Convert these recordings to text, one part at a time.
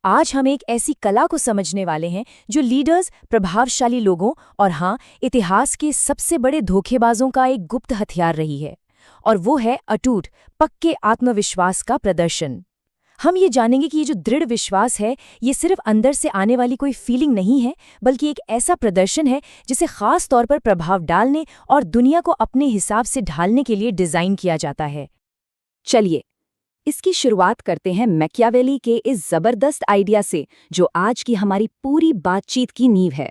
आज हम एक ऐसी कला को समझने वाले हैं जो लीडर्स, प्रभावशाली लोगों और हाँ, इतिहास के सबसे बड़े धोखेबाजों का एक गुप्त हथियार रही है। और वो है अटूट, पक्के आत्मविश्वास का प्रदर्शन। हम ये जानेंगे कि ये जो दृढ़ विश्वास है, ये सिर्फ अंदर से आने वाली कोई फीलिंग नहीं है, बल्कि एक ऐसा प्रदर्शन है जिसे खास तौर पर प्रभाव डालने और दुनिया को अपने हिसाब से ढालने के लिए डिज़ाइन किया जाता है। चलिए, इसकी शुरुआत करते हैं मैकियावेली के इस जबरदस्त आइडिया से, जो आज की हमारी पूरी बातचीत की नींव है।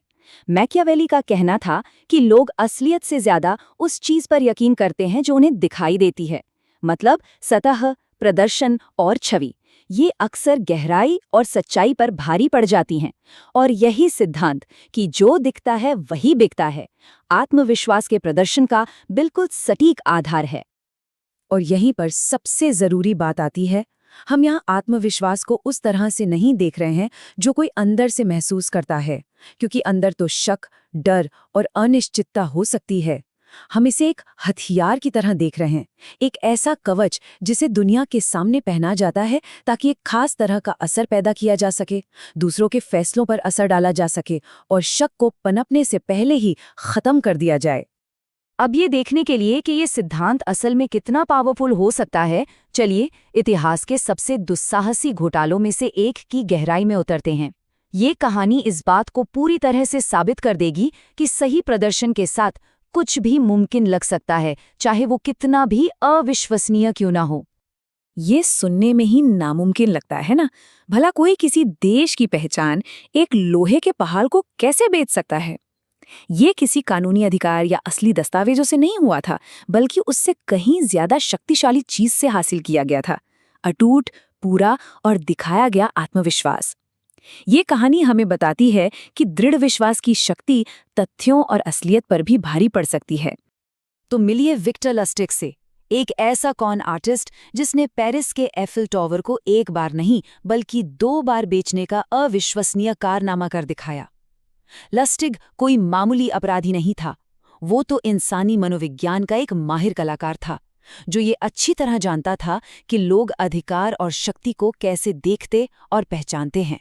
मैकियावेली का कहना था कि लोग असलियत से ज्यादा उस चीज पर यकीन करते हैं जो उन्हें दिखाई देती है, मतलब सतह, प्रदर्शन और छवि। ये अक्सर गहराई और सच्चाई पर भारी पड़ जाती हैं। और यही सिद्धांत कि जो दिखता है वही बिकता है, आत्मविश्वास के प्रदर्शन का बिल्कुल सटीक आधार है। और यहीं पर सबसे जरूरी बात आती है, हम यहाँ आत्मविश्वास को उस तरह से नहीं देख रहे हैं जो कोई अंदर से महसूस करता है, क्योंकि अंदर तो शक, डर और अनिश्चितता हो सकती है। हम इसे एक हथियार की तरह देख रहे हैं, एक ऐसा कवच जिसे दुनिया के सामने पहना जाता है ताकि एक खास तरह का असर पैदा किया जा सके, दूसरों के फैसलों पर असर डाला जा सके और शक को पनपने से पहले ही खत्म कर दिया जाए। अब ये देखने के लिए कि ये सिद्धांत असल में कितना पावरफुल हो सकता है, चलिए इतिहास के सबसे दुस्साहसी घोटालों में से एक की गहराई में उतरते हैं। ये कहानी इस बात को पूरी तरह से साबित कर देगी कि सही प्रदर्शन के साथ कुछ भी मुमकिन लग सकता है, चाहे वो कितना भी अविश्वसनीय क्यों ना हो। ये सुनने में ही नामुमकिन लगता है ना? भला कोई किसी देश की पहचान एक लोहे के पहाड़ को कैसे बेच सकता है? ये किसी कानूनी अधिकार या असली दस्तावेजों से नहीं हुआ था, बल्कि उससे कहीं ज्यादा शक्तिशाली चीज से हासिल किया गया था, अटूट, पूरा और दिखाया गया आत्मविश्वास। ये कहानी हमें बताती है कि दृढ़ विश्वास की शक्ति तथ्यों और असलियत पर भी भारी पड़ सकती है। तो मिलिए विक्टर लस्टिग से, एक ऐसा कॉन आर्टिस्ट जिसने पेरिस के एफिल टावर को एक बार नहीं बल्कि 2 बार बेचने का अविश्वसनीय कारनामा कर दिखाया। लस्टिग कोई मामूली अपराधी नहीं था, वो तो इंसानी मनोविज्ञान का एक माहिर कलाकार था, जो ये अच्छी तरह जानता था कि लोग अधिकार और शक्ति को कैसे देखते और पहचानते हैं।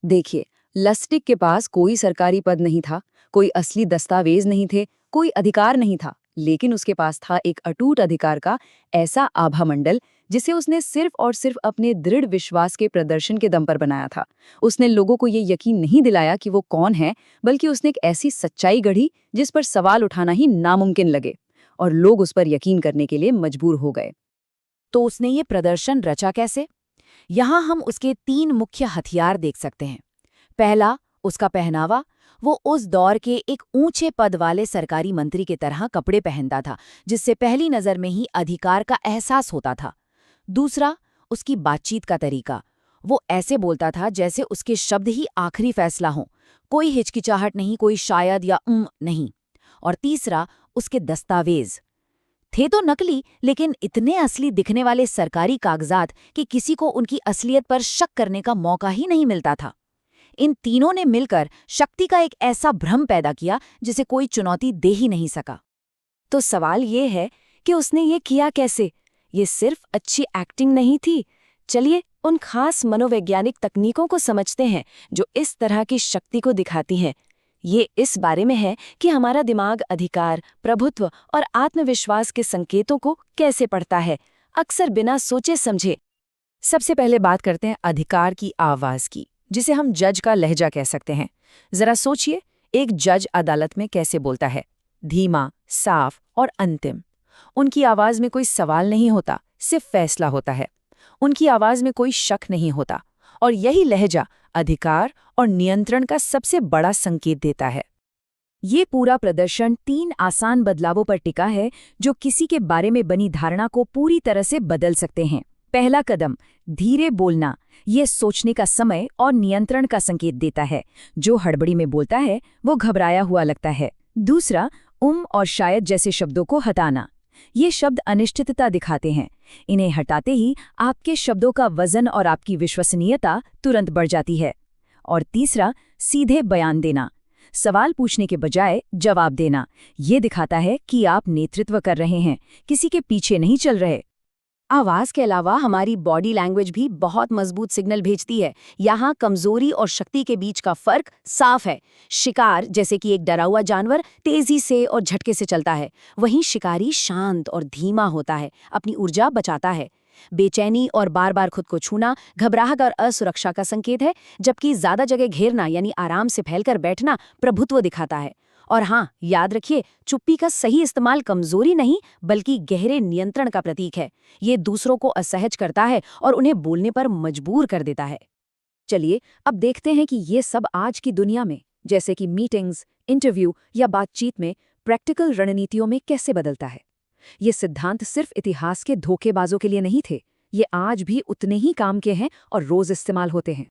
देखिए, लस्टिग के पास कोई सरकारी पद नहीं था, कोई असली दस्तावेज नहीं थे, कोई अधिकार नहीं था, लेकिन उसके पास था एक अटूट अधिकार का ऐसा आभामंडल जिसे उसने सिर्फ और सिर्फ अपने दृढ़ विश्वास के प्रदर्शन के दम पर बनाया था। उसने लोगों को ये यकीन नहीं दिलाया कि वो कौन है, बल्कि उसने एक ऐसी सच्चाई गढ़ी जिस पर सवाल उठाना ही नामुमकिन लगे, और लोग उस पर यकीन करने के लिए मजबूर हो गए। तो उसने ये प्रदर्शन रचा कैसे? यहाँ हम उसके 3 मुख्य हथियार देख सकते हैं। पहला, उसका पहनावा। वो उस दौर के एक ऊंचे पद वाले सरकारी मंत्री की तरह कपड़े पहनता था, जिससे पहली नज़र में ही अधिकार का एहसास होता था। दूसरा, उसकी बातचीत का तरीका। वो ऐसे बोलता था जैसे उसके शब्द ही आखिरी फैसला हों, कोई हिचकिचाहट नहीं, कोई शायद या नहीं। और तीसरा, उसके दस्तावेज। थे तो नकली, लेकिन इतने असली दिखने वाले सरकारी कागजात कि किसी को उनकी असलियत पर शक करने का मौका ही नहीं मिलता था। इन तीनों ने मिलकर शक्ति का एक ऐसा भ्रम पैदा किया जिसे कोई चुनौती दे ही नहीं सका। तो सवाल ये है कि उसने ये किया कैसे? ये सिर्फ अच्छी एक्टिंग नहीं थी। चलिए उन खास मनोवैज्ञानिक तकनीकों को समझते हैं जो इस तरह की शक्ति को दिखाती हैं। ये इस बारे में है कि हमारा दिमाग अधिकार, प्रभुत्व और आत्मविश्वास के संकेतों को कैसे पढ़ता है, अक्सर बिना सोचे समझे। सबसे पहले बात करते हैं अधिकार की आवाज की, जिसे हम जज का लहजा कह सकते हैं। जरा सोचिए, एक जज अदालत में कैसे बोलता है, धीमा, साफ और अंतिम। उनकी आवाज में कोई सवाल नहीं होता, सिर्फ फैसला होता है। उनकी आवाज में कोई शक नहीं होता, और यही लहजा अधिकार और नियंत्रण का सबसे बड़ा संकेत देता है। ये पूरा प्रदर्शन 3 आसान बदलावों पर टिका है जो किसी के बारे में बनी धारणा को पूरी तरह से बदल सकते हैं। पहला कदम, धीरे बोलना। ये सोचने का समय और नियंत्रण का संकेत देता है। जो हड़बड़ी में बोलता है वो घबराया हुआ लगता है। दूसरा, और शायद जैसे शब्दों को हटाना। ये शब्द अनिश्चितता दिखाते हैं। इन्हें हटाते ही आपके शब्दों का वजन और आपकी विश्वसनीयता तुरंत बढ़ जाती है। और तीसरा, सीधे बयान देना। सवाल पूछने के बजाय जवाब देना। ये दिखाता है कि आप नेतृत्व कर रहे हैं, किसी के पीछे नहीं चल रहे। आवाज के अलावा हमारी बॉडी लैंग्वेज भी बहुत मजबूत सिग्नल भेजती है। यहाँ कमजोरी और शक्ति के बीच का फर्क साफ है। शिकार, जैसे कि एक डरा हुआ जानवर, तेजी से और झटके से चलता है, वहीं शिकारी शांत और धीमा होता है, अपनी ऊर्जा बचाता है। बेचैनी और बार बार खुद को छूना घबराहट और असुरक्षा का संकेत है, जबकि ज्यादा जगह घेरना यानी आराम से फैलकर बैठना प्रभुत्व दिखाता है। और हाँ, याद रखिए, चुप्पी का सही इस्तेमाल कमजोरी नहीं बल्कि गहरे नियंत्रण का प्रतीक है। ये दूसरों को असहज करता है और उन्हें बोलने पर मजबूर कर देता है। चलिए अब देखते हैं कि ये सब आज की दुनिया में, जैसे कि मीटिंग्स, इंटरव्यू या बातचीत में, प्रैक्टिकल रणनीतियों में कैसे बदलता है। ये सिद्धांत सिर्फ इतिहास के धोखेबाजों के लिए नहीं थे, ये आज भी उतने ही काम के हैं और रोज इस्तेमाल होते हैं।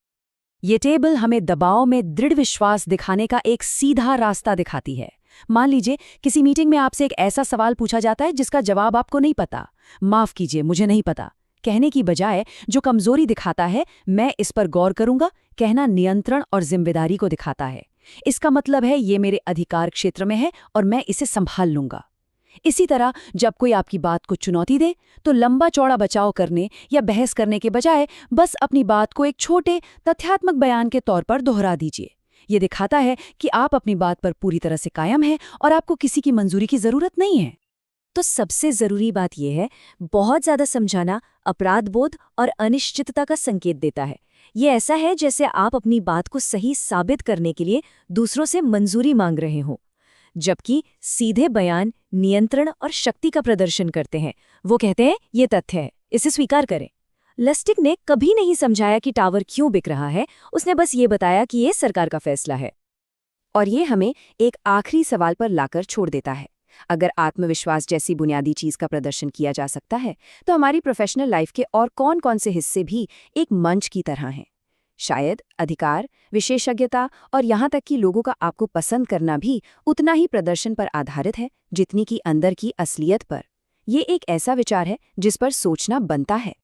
ये टेबल हमें दबाव में दृढ़ विश्वास दिखाने का एक सीधा रास्ता दिखाती है। मान लीजिए किसी मीटिंग में आपसे एक ऐसा सवाल पूछा जाता है जिसका जवाब आपको नहीं पता। माफ कीजिए, मुझे नहीं पता कहने की बजाय जो कमजोरी दिखाता है, मैं इस पर गौर करूंगा, कहना नियंत्रण और जिम्मेदारी को दिखाता है। इसका मतलब है ये मेरे अधिकार क्षेत्र में है और मैं इसे संभाल लूंगा। इसी तरह जब कोई आपकी बात को चुनौती दे, तो लंबा चौड़ा बचाव करने या बहस करने के बजाय बस अपनी बात को एक छोटे तथ्यात्मक बयान के तौर पर दोहरा दीजिए। ये दिखाता है कि आप अपनी बात पर पूरी तरह से कायम हैं और आपको किसी की मंजूरी की जरूरत नहीं है। तो सबसे जरूरी बात यह है, बहुत ज्यादा समझाना अपराध बोध और अनिश्चितता का संकेत देता है। ये ऐसा है जैसे आप अपनी बात को सही साबित करने के लिए दूसरों से मंजूरी मांग रहे हो, जबकि सीधे बयान नियंत्रण और शक्ति का प्रदर्शन करते हैं। वो कहते हैं ये तथ्य है, इसे स्वीकार करें। लस्टिक ने कभी नहीं समझाया कि टावर क्यों बिक रहा है, उसने बस ये बताया कि ये सरकार का फैसला है। और ये हमें एक आखिरी सवाल पर लाकर छोड़ देता है। अगर आत्मविश्वास जैसी बुनियादी चीज का प्रदर्शन किया जा सकता है, तो हमारी प्रोफेशनल लाइफ के और कौन-कौन से हिस्से भी एक मंच की तरह हैं। शायद अधिकार, विशेषज्ञता और यहाँ तक कि लोगों का आपको पसंद करना भी उतना ही प्रदर्शन पर आधारित है जितनी कि अंदर की असलियत पर। ये एक ऐसा विचार है जिस पर सोचना बनता है।